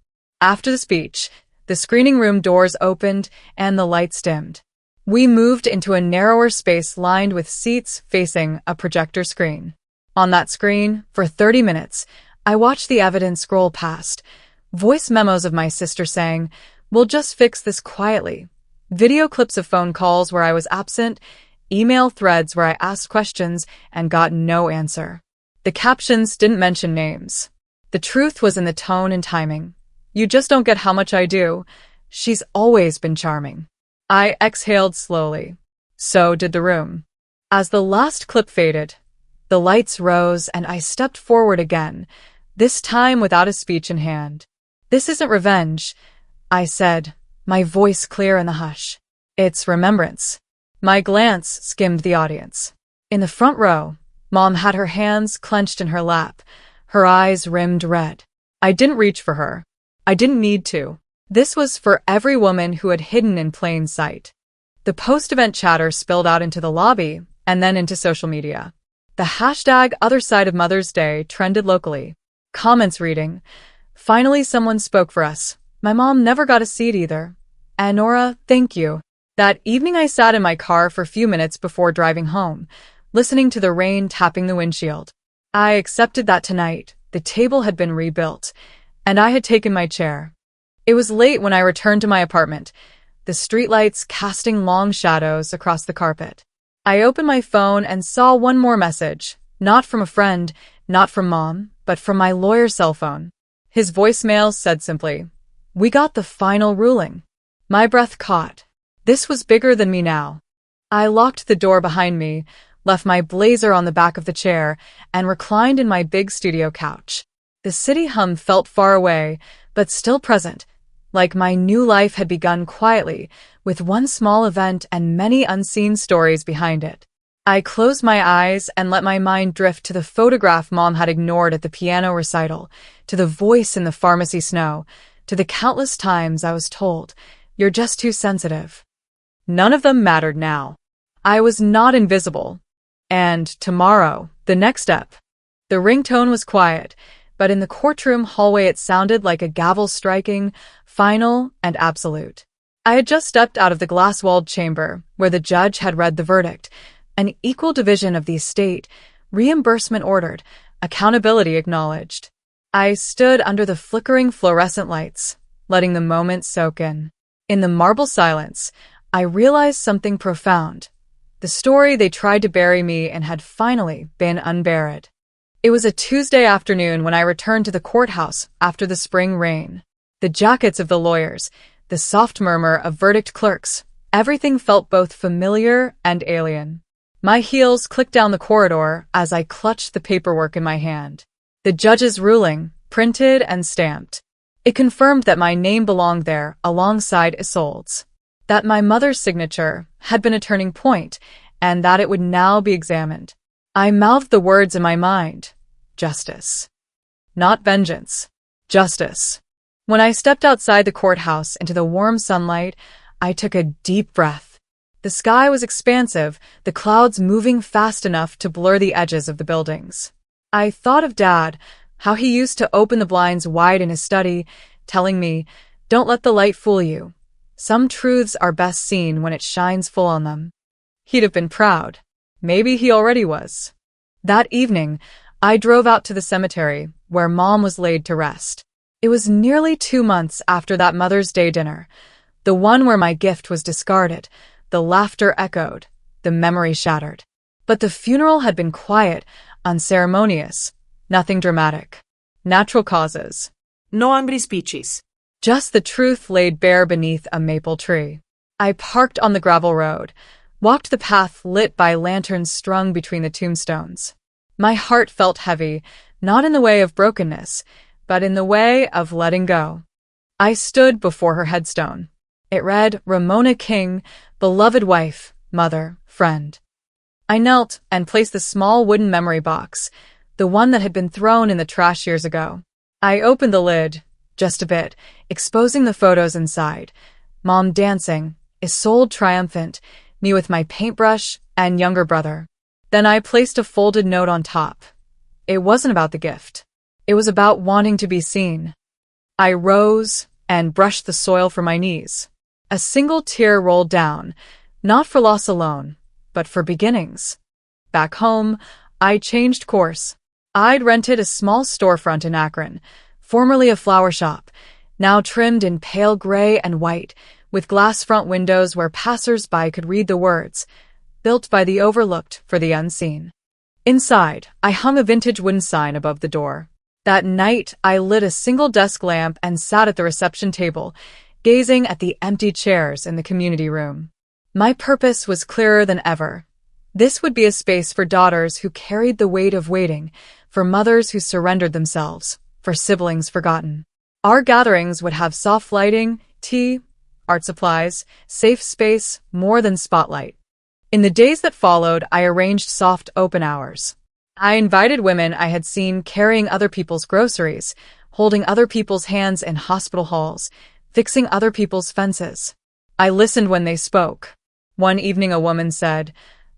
After the speech, the screening room doors opened and the lights dimmed. We moved into a narrower space lined with seats facing a projector screen. On that screen, for 30 minutes, I watched the evidence scroll past. Voice memos of my sister saying, "We'll just fix this quietly." Video clips of phone calls where I was absent, email threads where I asked questions and got no answer. The captions didn't mention names. The truth was in the tone and timing. You just don't get how much I do. She's always been charming. I exhaled slowly. So did the room. As the last clip faded, the lights rose and I stepped forward again, this time without a speech in hand. "This isn't revenge," I said, my voice clear in the hush. "It's remembrance." My glance skimmed the audience. In the front row, Mom had her hands clenched in her lap, her eyes rimmed red. I didn't reach for her. I didn't need to. This was for every woman who had hidden in plain sight. The post-event chatter spilled out into the lobby and then into social media. The hashtag Other Side of Mother's Day trended locally. Comments reading, "Finally someone spoke for us. My mom never got a seat either. And Nora, thank you." That evening I sat in my car for a few minutes before driving home, listening to the rain tapping the windshield. I accepted that tonight the table had been rebuilt, and I had taken my chair. It was late when I returned to my apartment, the streetlights casting long shadows across the carpet. I opened my phone and saw one more message, not from a friend, not from Mom, but from my lawyer's cell phone. His voicemail said simply, "We got the final ruling." My breath caught. This was bigger than me now. I locked the door behind me, left my blazer on the back of the chair, and reclined in my big studio couch. The city hum felt far away, but still present, like my new life had begun quietly, with one small event and many unseen stories behind it. I closed my eyes and let my mind drift to the photograph Mom had ignored at the piano recital, to the voice in the pharmacy snow, to the countless times I was told, "You're just too sensitive." None of them mattered now. I was not invisible. And tomorrow, the next step. The ringtone was quiet, but in the courtroom hallway it sounded like a gavel striking, final and absolute. I had just stepped out of the glass-walled chamber, where the judge had read the verdict, an equal division of the estate, reimbursement ordered, accountability acknowledged. I stood under the flickering fluorescent lights, letting the moment soak in. In the marble silence, I realized something profound. The story they tried to bury me in had finally been unburied. It was a Tuesday afternoon when I returned to the courthouse after the spring rain. The jackets of the lawyers, the soft murmur of verdict clerks, everything felt both familiar and alien. My heels clicked down the corridor as I clutched the paperwork in my hand. The judge's ruling, printed and stamped. It confirmed that my name belonged there alongside Isolde's, that my mother's signature had been a turning point, and that it would now be examined. I mouthed the words in my mind. Justice. Not vengeance. Justice. When I stepped outside the courthouse into the warm sunlight, I took a deep breath. The sky was expansive, the clouds moving fast enough to blur the edges of the buildings. I thought of Dad, how he used to open the blinds wide in his study, telling me, "Don't let the light fool you. Some truths are best seen when it shines full on them." He'd have been proud. Maybe he already was. That evening, I drove out to the cemetery where Mom was laid to rest. It was nearly 2 months after that Mother's Day dinner, the one where my gift was discarded, the laughter echoed, the memory shattered. But the funeral had been quiet, unceremonious, nothing dramatic. Natural causes. No angry speeches. Just the truth laid bare beneath a maple tree. I parked on the gravel road, walked the path lit by lanterns strung between the tombstones. My heart felt heavy, not in the way of brokenness, but in the way of letting go. I stood before her headstone. It read, Ramona King, beloved wife, mother, friend. I knelt and placed the small wooden memory box, the one that had been thrown in the trash years ago. I opened the lid, just a bit, exposing the photos inside. Mom dancing, Isolde triumphant, me with my paintbrush, and younger brother. Then I placed a folded note on top. It wasn't about the gift. It was about wanting to be seen. I rose and brushed the soil from my knees. A single tear rolled down, not for loss alone, but for beginnings. Back home, I changed course. I'd rented a small storefront in Akron, formerly a flower shop, now trimmed in pale gray and white, with glass front windows where passers-by could read the words, built by the overlooked for the unseen. Inside, I hung a vintage wooden sign above the door. That night, I lit a single desk lamp and sat at the reception table, gazing at the empty chairs in the community room. My purpose was clearer than ever. This would be a space for daughters who carried the weight of waiting, for mothers who surrendered themselves, for siblings forgotten. Our gatherings would have soft lighting, tea, art supplies, safe space, more than spotlight. In the days that followed, I arranged soft open hours. I invited women I had seen carrying other people's groceries, holding other people's hands in hospital halls, fixing other people's fences. I listened when they spoke. One evening a woman said,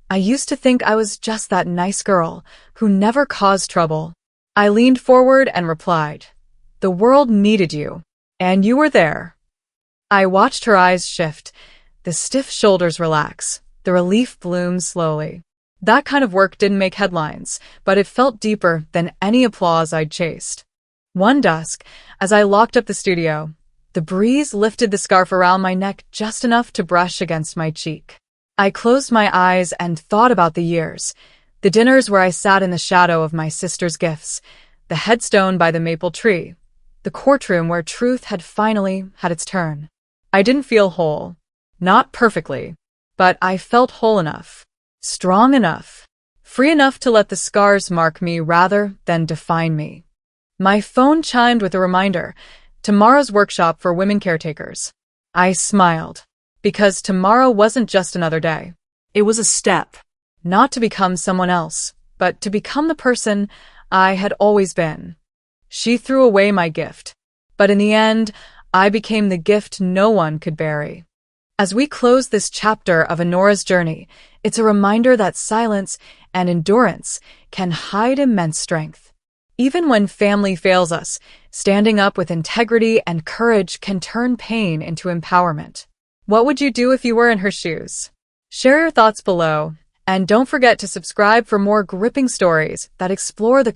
"I used to think I was just that nice girl who never caused trouble." I leaned forward and replied, "The world needed you, and you were there." I watched her eyes shift, the stiff shoulders relax, the relief bloom slowly. That kind of work didn't make headlines, but it felt deeper than any applause I'd chased. One dusk, as I locked up the studio, the breeze lifted the scarf around my neck just enough to brush against my cheek. I closed my eyes and thought about the years, the dinners where I sat in the shadow of my sister's gifts, the headstone by the maple tree, the courtroom where truth had finally had its turn. I didn't feel whole. Not perfectly, but I felt whole enough. Strong enough, free enough to let the scars mark me rather than define me. My phone chimed with a reminder, tomorrow's workshop for women caretakers. I smiled, because tomorrow wasn't just another day. It was a step. Not to become someone else, but to become the person I had always been. She threw away my gift, but in the end, I became the gift no one could bury. As we close this chapter of Anora's journey, it's a reminder that silence and endurance can hide immense strength. Even when family fails us, standing up with integrity and courage can turn pain into empowerment. What would you do if you were in her shoes? Share your thoughts below, and don't forget to subscribe for more gripping stories that explore the